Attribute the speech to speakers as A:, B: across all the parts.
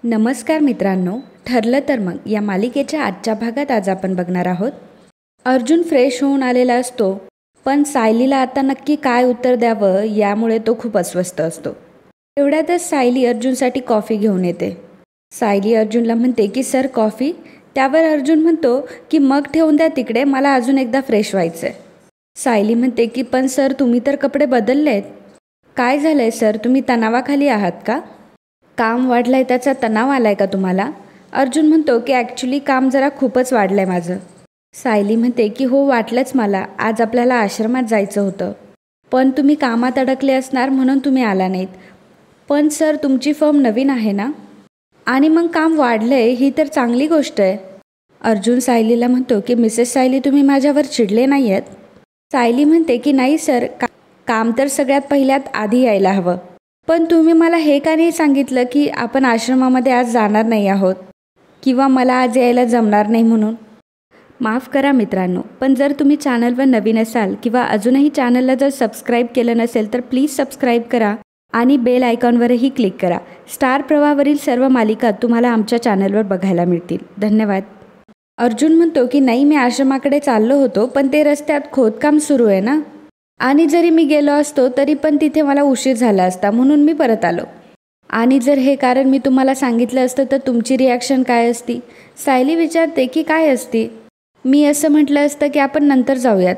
A: नमस्कार मित्रांनो, ठरलं तर मग या मालिकेच्या आजच्या भागात आज आपण बघणार आहोत. अर्जुन फ्रेश होऊन आलेला असतो, पण सायलीला आता नक्की काय उत्तर द्यावं यामुळे तो खूप अस्वस्थ असतो. एवढ्यातच सायली अर्जुनसाठी कॉफी घेऊन येते. सायली अर्जुनला म्हणते की सर कॉफी. त्यावर अर्जुन म्हणतो की मग ठेवून द्या तिकडे, मला अजून एकदा फ्रेश व्हायचं आहे. सायली म्हणते की पण सर तुम्ही तर कपडे बदललेत. काय झालं आहे सर, तुम्ही तणावाखाली आहात का? काम वाढलं आहे त्याचा तणाव आला आहे का तुम्हाला? अर्जुन म्हणतो की ॲक्च्युली काम जरा खूपच वाढलं आहे माझं. सायली म्हणते की हो वाटलंच मला, आज आपल्याला आश्रमात जायचं होतं, पण तुम्ही कामात अडकले असणार म्हणून तुम्ही आला नाहीत. पण सर तुमची फर्म नवीन आहे ना, आणि मग काम वाढलं आहे ही तर चांगली गोष्ट आहे. अर्जुन सायलीला म्हणतो की मिसेस सायली तुम्ही माझ्यावर चिडले नाही आहेत? सायली म्हणते की नाही सर, काम तर सगळ्यात पहिल्यात आधी यायला हवं, पण तुम्ही मला हे का नाही सांगितलं की आपण आश्रमामध्ये आज जाणार नाही आहोत किंवा मला आज यायला जमणार नाही म्हणून. माफ करा मित्रांनो, पण जर तुम्ही चॅनलवर नवीन असाल किंवा अजूनही चॅनलला जर सबस्क्राईब केलं नसेल तर प्लीज सबस्क्राईब करा आणि बेल आयकॉनवरही क्लिक करा. स्टार प्रवाहावरील सर्व मालिका तुम्हाला आमच्या चॅनलवर बघायला मिळतील. धन्यवाद. अर्जुन म्हणतो की नाही, मी आश्रमाकडे चाललो होतो, पण ते रस्त्यात खोदकाम सुरू आहे ना, आणि जरी मी गेलो असतो तरी पण तिथे मला उशीर झाला असता म्हणून मी परत आलो. आणि जर हे कारण मी तुम्हाला सांगितलं असतं तर तुमची रिॲक्शन काय असती? सायली विचारते की काय असती? मी असं म्हटलं असतं की आपण नंतर जाऊयात.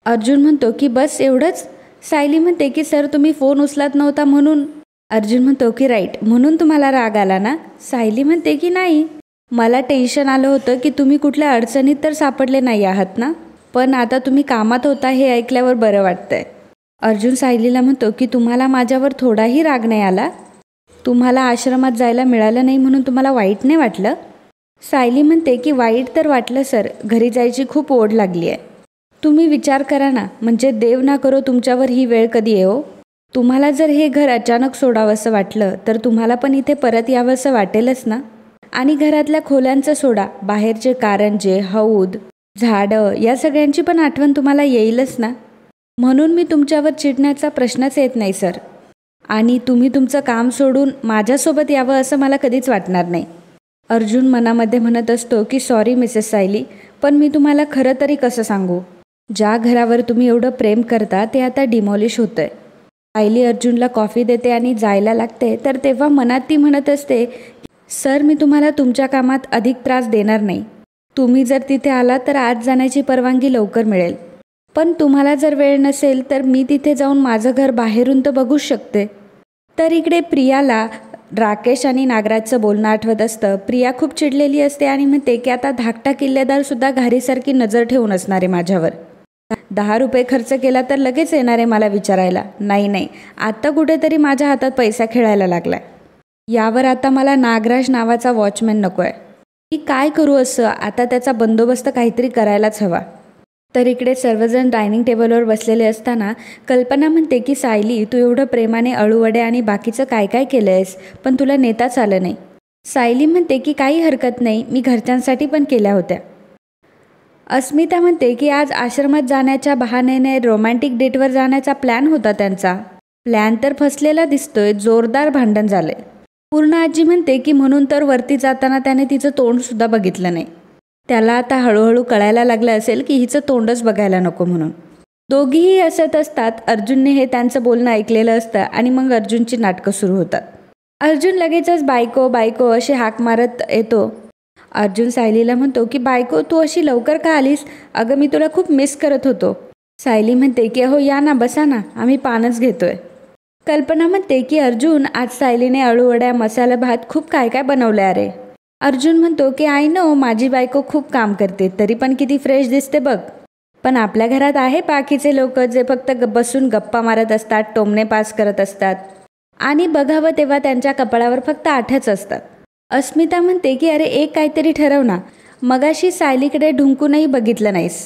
A: अर्जुन म्हणतो की बस एवढंच? सायली म्हणते की सर तुम्ही फोन उचलत नव्हता म्हणून. अर्जुन म्हणतो की राईट, म्हणून तुम्हाला राग आला ना? सायली म्हणते की नाही, मला टेन्शन आलं होतं की तुम्ही कुठल्या अडचणीत तर सापडले नाही आहात ना, पण आता तुम्ही कामात होता हे ऐकल्यावर बरं वाटतंय. अर्जुन सायलीला म्हणतो की तुम्हाला माझ्यावर थोडाही राग नाही आला? तुम्हाला आश्रमात जायला मिळालं नाही म्हणून तुम्हाला वाईट नाही वाटलं? सायली म्हणते की वाईट तर वाटलं सर, घरी जायची खूप ओढ लागली आहे. तुम्ही विचार करा ना, म्हणजे देव ना करो तुमच्यावर ही वेळ कधी येवो. तुम्हाला जर हे घर अचानक सोडावंसं वाटलं तर तुम्हाला पण इथे परत यावंसं वाटेलच ना. आणि घरातल्या खोल्यांचं सोडा, बाहेरचे कारंजे, हौद, झाडं या सगळ्यांची पण आठवण तुम्हाला येईलच ना. म्हणून मी तुमच्यावर चिडण्याचा प्रश्नच येत नाही सर. आणि तुम्ही तुमचं काम सोडून माझ्यासोबत यावं असं मला कधीच वाटणार नाही. अर्जुन मनामध्ये म्हणत असतो की सॉरी मिसेस सायली, पण मी तुम्हाला खरं तरी कसं सांगू, ज्या घरावर तुम्ही एवढं प्रेम करता ते आता डिमॉलिश होतंय. सायली अर्जुनला कॉफी देते आणि जायला लागते, तर तेव्हा मनात ती म्हणत असते सर मी तुम्हाला तुमच्या कामात अधिक त्रास देणार नाही. तुम्ही जर तिथे आलात तर आज जाण्याची परवानगी लवकर मिळेल, पण तुम्हाला जर वेळ नसेल तर मी तिथे जाऊन माझं घर बाहेरून तर बघूच शकते. तर इकडे प्रियाला राकेश आणि नागराजचं बोलणं आठवत असतं. प्रिया खूप चिडलेली असते आणि म्हणते की आता धाकटा किल्लेदारसुद्धा घारीसारखी नजर ठेवून असणार आहे माझ्यावर. 10 रुपये खर्च केला तर लगेच येणार आहे मला विचारायला. नाही, आत्ता कुठेतरी माझ्या हातात पैसा खेळायला लागलाय. यावर आता मला नागराज नावाचा वॉचमॅन नको आहे. मी काय करू असं, आता त्याचा बंदोबस्त काहीतरी करायलाच हवा. तर इकडे सर्वजण डायनिंग टेबलवर बसलेले असताना कल्पना म्हणते की सायली तू एवढं प्रेमाने अळूवडे आणि बाकीचं काय काय केलं आहेस, पण तुला नेताच आलं नाही. सायली म्हणते की काही हरकत नाही, मी घरच्यांसाठी पण केल्या होत्या. अस्मिता म्हणते की आज आश्रमात जाण्याच्या बहाण्याने रोमॅन्टिक डेटवर जाण्याचा प्लॅन होता त्यांचा. प्लॅन तर फसलेला दिसतोय, जोरदार भांडण झालंय. पूर्ण आजी म्हणते की म्हणून तर वरती जाताना त्याने तिचं तोंडसुद्धा बघितलं नाही. त्याला आता हळूहळू कळायला लागलं असेल की हिचं तोंडच बघायला नको म्हणून. दोघीही हसत असतात. अर्जुनने हे त्यांचं बोलणं ऐकलेलं असतं आणि मग अर्जुनची नाटकं सुरू होतात. अर्जुन लगेचच बायको बायको अशी हाक मारत येतो. अर्जुन सायलीला म्हणतो की बायको तू अशी लवकर का आलीस? अगं मी तुला खूप मिस करत होतो. सायली म्हणते की अहो या ना, बसा ना, आम्ही पानच घेतोय. कल्पना म्हणते की अर्जुन आज सायलीने अळूवड्या, मसाला भात खूप काय काय बनवलं अरे. अर्जुन म्हणतो की आय नो माझी बायको खूप काम करते तरी पण किती फ्रेश दिसते बघ. पण आपल्या घरात आहे बाकीचे लोक जे फक्त बसून गप्पा मारत असतात, टोमणे पास करत असतात आणि बघावं तेव्हा त्यांच्या कपाळावर फक्त आठच असतात. अस्मिता म्हणते की अरे एक काहीतरी ठरव ना, मगाशी सायलीकडे ढुंकूनही बघितलं नाहीस,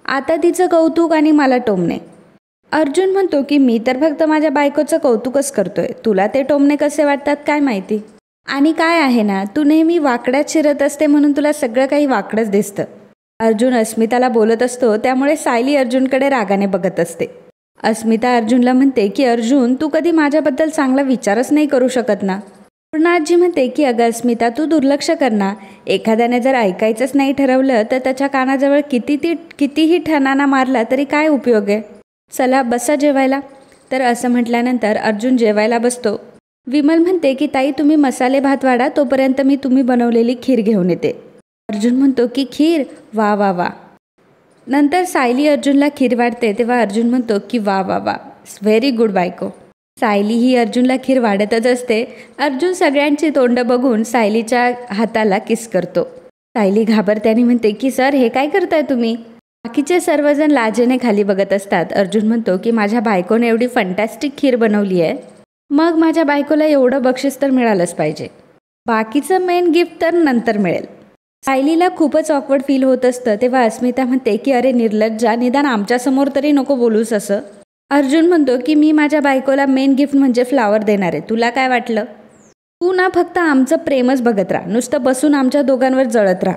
A: आता तिचं कौतुक आणि मला टोमणे. अर्जुन म्हणतो की मी तर फक्त माझ्या बायकोचं कौतुकच करतोय, तुला ते टोमणे कसे वाटतात काय माहिती. आणि काय आहे ना, तू नेहमी वाकड्यात शिरत असते म्हणून तुला सगळं काही वाकडंच दिसतं. अर्जुन अस्मिताला बोलत असतो त्यामुळे सायली अर्जुनकडे रागाने बघत असते. अस्मिता अर्जुनला म्हणते की अर्जुन तू कधी माझ्याबद्दल चांगला विचारच नाही करू शकत ना. पूर्णा आजी म्हणते की अगं अस्मिता, तू दुर्लक्ष कर ना. एखाद्याने जर ऐकायचंच नाही ठरवलं तर त्याच्या कानाजवळ कितीही ठणाना मारला तरी काय उपयोग आहे. चला बसा जेवायला. तर असं म्हटल्यानंतर अर्जुन जेवायला बसतो. विमल म्हणते की ताई, तुम्ही मसाले भात वाढा, तोपर्यंत मी तुम्ही बनवलेली खीर घेऊन येते. अर्जुन म्हणतो की खीर, वा वा वा. नंतर सायली अर्जुनला खीर वाढते तेव्हा अर्जुन म्हणतो की वा वा वा, व्हेरी गुड बायको. सायली ही अर्जुनला खीर वाढतच असते. अर्जुन सगळ्यांची तोंड बघून सायलीच्या हाताला किस करतो. सायली घाबरत्याने म्हणते की सर, हे काय करताय तुम्ही. बाकीचे सर्वजण लाजेने खाली बघत असतात. अर्जुन म्हणतो की माझ्या बायकोने एवढी फंटॅस्टिक खीर बनवली आहे, मग माझ्या बायकोला एवढं बक्षीस तर मिळालंच पाहिजे. बाकीचं मेन गिफ्ट तर नंतर मिळेल. सायलीला खूपच ऑकवर्ड फील होत असतं तेव्हा अस्मिता म्हणते की अरे निर्लज्जा, निदान आमच्यासमोर तरी नको बोलूस असं. अर्जुन म्हणतो की मी माझ्या बायकोला मेन गिफ्ट म्हणजे फ्लावर देणार आहे, तुला काय वाटलं. तू ना फक्त आमचं प्रेमच बघत राहा, नुसतं बसून आमच्या दोघांवर जळत राहा.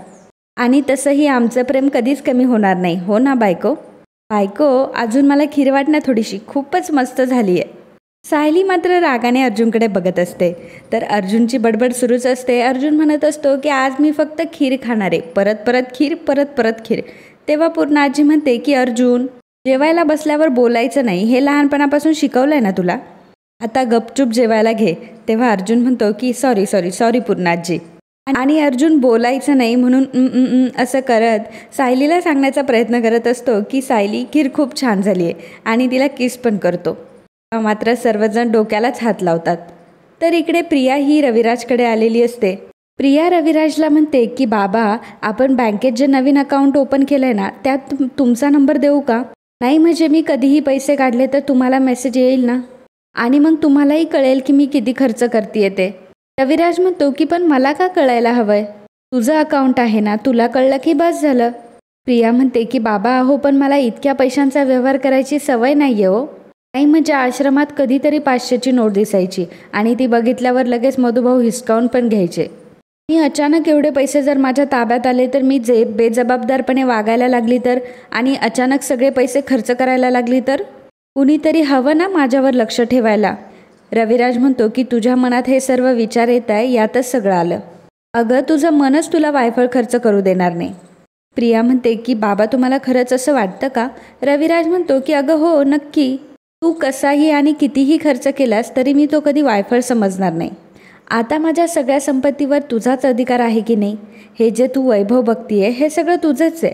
A: आणि तसंही आमचं प्रेम कधीच कमी होणार नाही, हो ना बायको. बायको, अजून मला खीर वाटणं थोडीशी खूपच मस्त झाली आहे. सायली मात्र रागाने अर्जुनकडे बघत असते. तर अर्जुनची बडबड सुरूच असते. अर्जुन म्हणत असतो की आज मी फक्त खीर खाणार आहे, परत परत खीर, परत परत खीर. तेव्हा पूर्णा आजी म्हणते की अर्जुन, जेवायला बसल्यावर बोलायचं नाही, हे लहानपणापासून शिकवलंय ना तुला, आता गपचूप जेवायला घे. तेव्हा अर्जुन म्हणतो की सॉरी पूर्णा आजी. आणि अर्जुन बोलायचं नाही म्हणून असं करत सायलीला सांगण्याचा प्रयत्न करत असतो की सायली, खीर खूप छान झाली आहे, आणि तिला किस पण करतो. मात्र सर्वजण डोक्यालाच हात लावतात. तर इकडे प्रिया ही रविराजकडे आलेली असते. प्रिया रविराजला म्हणते की बाबा, आपण बँकेत जे नवीन अकाउंट ओपन केलं आहे ना, त्यात तुमचा नंबर देऊ का. नाही म्हणजे मी कधीही पैसे काढले तर तुम्हाला मेसेज येईल ना, आणि मग तुम्हालाही कळेल की मी किती खर्च करते ते. रविराज म्हणतो की पण मला का कळायला हवंय, तुझं अकाउंट आहे ना, तुला कळलं की बस झालं. प्रिया म्हणते की बाबा अहो, पण मला इतक्या पैशांचा व्यवहार करायची सवय नाही आहे हो. नाही म्हणजे आश्रमात कधीतरी 500ची नोट दिसायची आणि ती बघितल्यावर लगेच मधुभाऊ हिसकावून पण घ्यायचे. मी अचानक एवढे पैसे जर माझ्या ताब्यात आले तर मी बेजबाबदारपणे वागायला लागली तर, आणि अचानक सगळे पैसे खर्च करायला लागली तर, कुणीतरी हवं ना माझ्यावर लक्ष ठेवायला. रविराज म्हणतो की तुझ्या मनात हे सर्व विचार येत आहे, यातच सगळं आलं. अगं तुझं मनच तुला वायफळ खर्च करू देणार नाही. प्रिया म्हणते की बाबा, तुम्हाला खरंच असं वाटतं का. रविराज म्हणतो की अगं हो नक्की, तू कसाही आणि कितीही खर्च केलास तरी मी तो कधी वायफळ समजणार नाही. आता माझ्या सगळ्या संपत्तीवर तुझाच अधिकार आहे की नाही. हे जे तू वैभव बघतीये हे सगळं तुझंच आहे.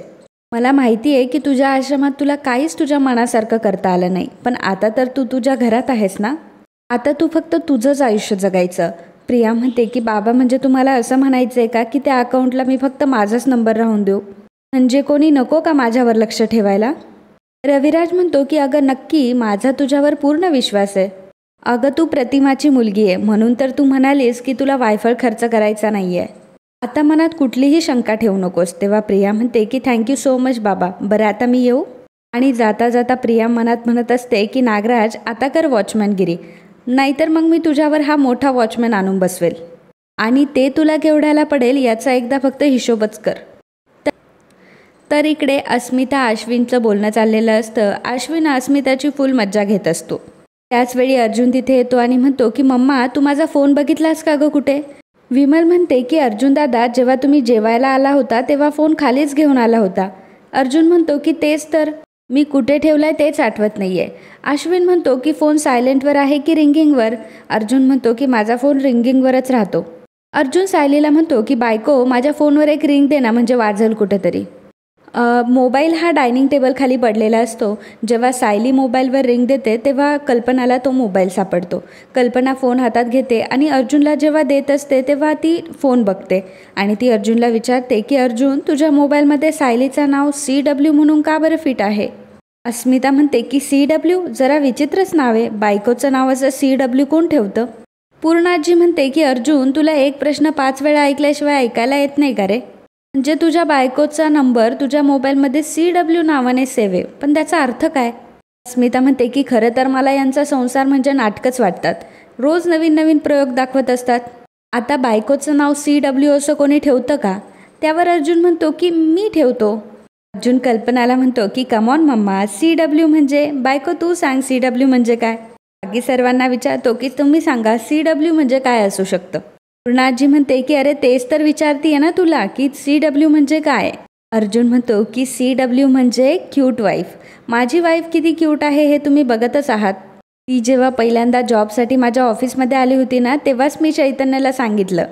A: मला माहिती आहे की तुझ्या आश्रमात तुला काहीच तुझ्या मनासारखं करता आलं नाही, पण आता तर तू तुझ्या घरात आहेस ना, आता तू फक्त तुझंच आयुष्य जगायचं. प्रिया म्हणते की बाबा, म्हणजे तुम्हाला असं म्हणायचं आहे का की त्या अकाउंटला मी फक्त माझाच नंबर राहून देऊ, म्हणजे कोणी नको का माझ्यावर लक्ष ठेवायला. रविराज म्हणतो की अगं नक्की, माझा तुझ्यावर पूर्ण विश्वास आहे. अगं तू प्रतिमाची मुलगी आहे म्हणून तर तू म्हणालीस की तुला वायफळ खर्च करायचा नाही आहे. आता मनात कुठलीही शंका ठेवू नकोस. तेव्हा प्रिया म्हणते की थँक्यू सो मच बाबा, बरं आता मी येऊ. आणि जाता जाता प्रिया मनात म्हणत असते की नागराज, आता कर वॉचमॅनगिरी, नाहीतर मग मी तुझ्यावर हा मोठा वॉचमॅन आणून बसवेल, आणि ते तुला केवढ्याला पडेल याचा एकदा फक्त हिशोबच कर. तर इकडे अस्मिता अश्विनचं बोलणं चाललेलं असतं. अश्विन अस्मिताची फुल मज्जा घेत असतो. त्याचवेळी अर्जुन तिथे येतो आणि म्हणतो की मम्मा, तू माझा फोन बघितलास का गं कुठे. विमल म्हणते की अर्जुन दादा, जेव्हा तुम्ही जेवायला आला होता तेव्हा फोन खालीच घेऊन आला होता. अर्जुन म्हणतो की तेच तर, मी कुठे ठेवलाय तेच आठवत नाहीये. अश्विन म्हणतो की फोन सायलेंटवर आहे की रिंगिंगवर. अर्जुन म्हणतो की माझा फोन रिंगिंगवरच राहतो. अर्जुन सायलीला म्हणतो की बायको, माझ्या फोनवर एक रिंग दे ना, म्हणजे वाजेल कुठेतरी. मोबाईल हा डायनिंग टेबल खाली पडलेला असतो. जेव्हा सायली मोबाईलवर रिंग देते तेव्हा कल्पनाला तो मोबाईल सापडतो. कल्पना फोन हातात घेते आणि अर्जुनला जेव्हा देत असते तेव्हा ती फोन बघते आणि ती अर्जुनला विचारते की अर्जुन, तुझ्या मोबाईलमध्ये सायलीचं नाव CW म्हणून का बरं फिट आहे. अस्मिता म्हणते की CW, जरा विचित्रच नाव आहे, बायकोचं नाव असं CW कोण ठेवतं. पूर्णाजी म्हणते की अर्जुन, तुला एक प्रश्न 5 वेळा ऐकल्याशिवाय ऐकायला येत नाही का रे. म्हणजे तुझ्या बायकोचा नंबर तुझ्या मोबाईलमध्ये CW नावाने सेव्ह आहे, पण त्याचा अर्थ काय. अस्मिता म्हणते की खरं तर मला यांचा संसार म्हणजे नाटकच वाटतात, रोज नवीन नवीन प्रयोग दाखवत असतात. आता बायकोचं नाव CW असं कोणी ठेवतं का. त्यावर अर्जुन म्हणतो की मी ठेवतो. अर्जुन कल्पनाला म्हणतो की कमॉन मम्मा, CW म्हणजे बायको, तू सांग CW म्हणजे काय. बाकी सर्वांना विचारतो की तुम्ही सांगा CW म्हणजे काय असू शकतं. पूर्णा आजी म्हणते की अरे तेच तर विचारतीये ना तुला की CW म्हणजे काय. अर्जुन म्हणतो की CW म्हणजे क्यूट वाईफ. माझी वाईफ किती क्यूट आहे हे तुम्ही बघतच आहात. ती जेव्हा पहिल्यांदा जॉबसाठी माझ्या ऑफिसमध्ये आली होती ना तेव्हाच मी चैतन्याला सांगितलं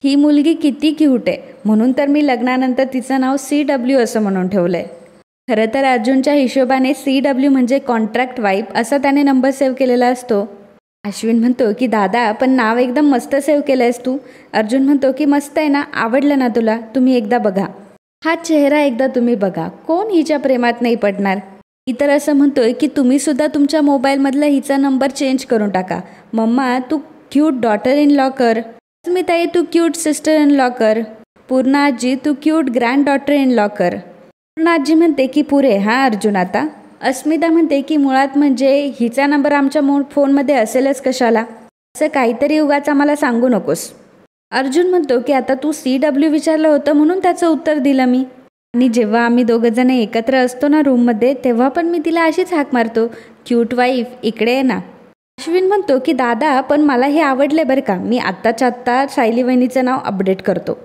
A: ही मुलगी किती क्यूट आहे, म्हणून तर मी लग्नानंतर तिचं नाव CW असं म्हणून ठेवलं आहे. खरं तर अर्जुनच्या हिशोबाने CW म्हणजे कॉन्ट्रॅक्ट वाईफ असा त्याने नंबर सेव्ह केलेला असतो. अश्विन म्हणतो की दादा पण नाव एकदम मस्त सेव्ह केलं आहेस तू. अर्जुन म्हणतो की मस्त आहे ना, आवडलं ना तुला, तुम्ही एकदा बघा हा चेहरा, एकदा तुम्ही बघा, कोण हिच्या प्रेमात नाही पडणार. ही तर असं म्हणतोय की तुम्ही सुद्धा तुमच्या मोबाईलमधला हिचा नंबर चेंज करून टाका. मम्मा तू क्यूट डॉटर इन लॉ कर, अस्मिताई तू क्यूट सिस्टर इन लॉ कर, पूर्णा आजी तू cute granddaughter in law कर. पूर्णा आजी म्हणते की पुरे हा अर्जुन आता. अस्मिता म्हणते की मुळात म्हणजे हिचा नंबर आमच्या फोनमध्ये असेलच कशाला, असं काहीतरी उगाच आम्हाला सांगू नकोस. अर्जुन म्हणतो की आता तू CW विचारलं होतं म्हणून त्याचं उत्तर दिलं मी, आणि जेव्हा आम्ही दोघंजण एकत्र असतो ना रूममध्ये तेव्हा पण मी तिला अशीच हाक मारतो, क्यूट वाईफ इकडे आहे ना. अश्विन म्हणतो की दादा पण मला हे आवडले बरं का, मी आत्ताच्या आत्ता सायली वहिनीचं नाव अपडेट करतो.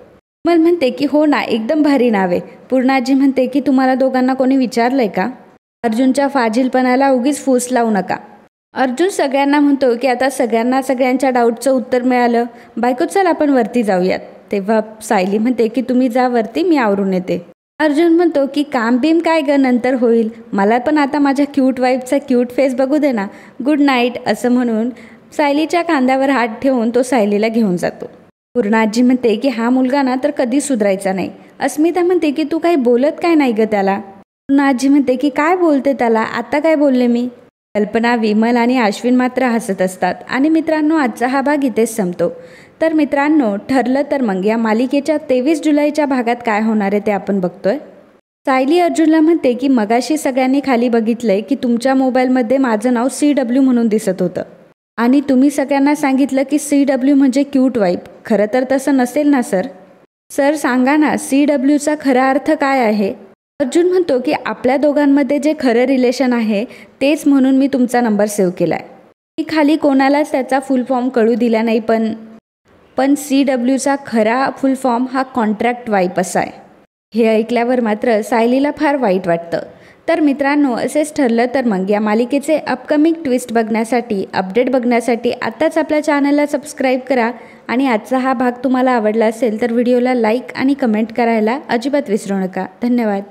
A: मला म्हणते की हो ना एकदम भारी नाव आहे. पूर्णाजी म्हणते की तुम्हाला दोघांना कोणी विचारलंय का. अर्जुनच्या फाजीलपणाला उगीच फूस लावू नका. अर्जुन सगळ्यांना म्हणतो की आता सगळ्यांना सगळ्यांच्या डाऊटचं उत्तर मिळालं, बायको चल आपण वरती जाऊयात. तेव्हा सायली म्हणते की तुम्ही जा वरती, मी आवरून येते. अर्जुन म्हणतो की काम बीम काय ग नंतर होईल, मला पण आता माझ्या क्यूट वाईफचा क्यूट फेस बघू दे ना, गुड नाईट असं म्हणून सायलीच्या खांद्यावर हात ठेवून तो सायलीला घेऊन जातो. पूर्णा आजी म्हणते की हा मुलगा ना तर कधी सुधारायचा नाही. अस्मिता म्हणते की तू काही बोलत काय नाही ग त्याला. पूर्णा आजी म्हणते की काय बोलते त्याला, आता काय बोलले मी. कल्पना, विमल आणि अश्विन मात्र हसत असतात. आणि मित्रांनो आजचा हा भाग इथेच संपतो. तर मित्रांनो ठरलं तर मग या मालिकेच्या 23 जुलैच्या भागात काय होणार आहे ते आपण बघतोय. सायली अर्जुनला म्हणते की मगाशी सगळ्यांनी खाली बघितलंय की तुमच्या मोबाईलमध्ये माझं नाव CW म्हणून दिसत होतं आणि तुम्ही सगळ्यांना सांगितलं की CW म्हणजे क्यूट वाईफ. खरं तर तसं नसेल ना सर. सर सांगा ना CWचा खरा अर्थ काय आहे. अर्जुन म्हणतो की आपल्या दोघांमध्ये जे खरं रिलेशन आहे तेच म्हणून मी तुमचा नंबर सेव्ह केला आहे. मी खाली कोणालाच त्याचा फुल फॉर्म कळू दिला नाही, पण CWचा खरा फुल फॉर्म हा कॉन्ट्रॅक्ट वाईफ असा आहे. हे ऐकल्यावर मात्र सायलीला फार वाईट वाटतं. तर मित्रांनो असेच ठरलं तर मग या मालिकेचे अपकमिंग ट्विस्ट बघण्यासाठी, अपडेट बघण्यासाठी आत्ताच आपल्या चॅनलला सबस्क्राईब करा. आणि आजचा हा भाग तुम्हाला आवडला असेल तर व्हिडिओला लाईक आणि कमेंट करायला अजिबात विसरू नका. धन्यवाद.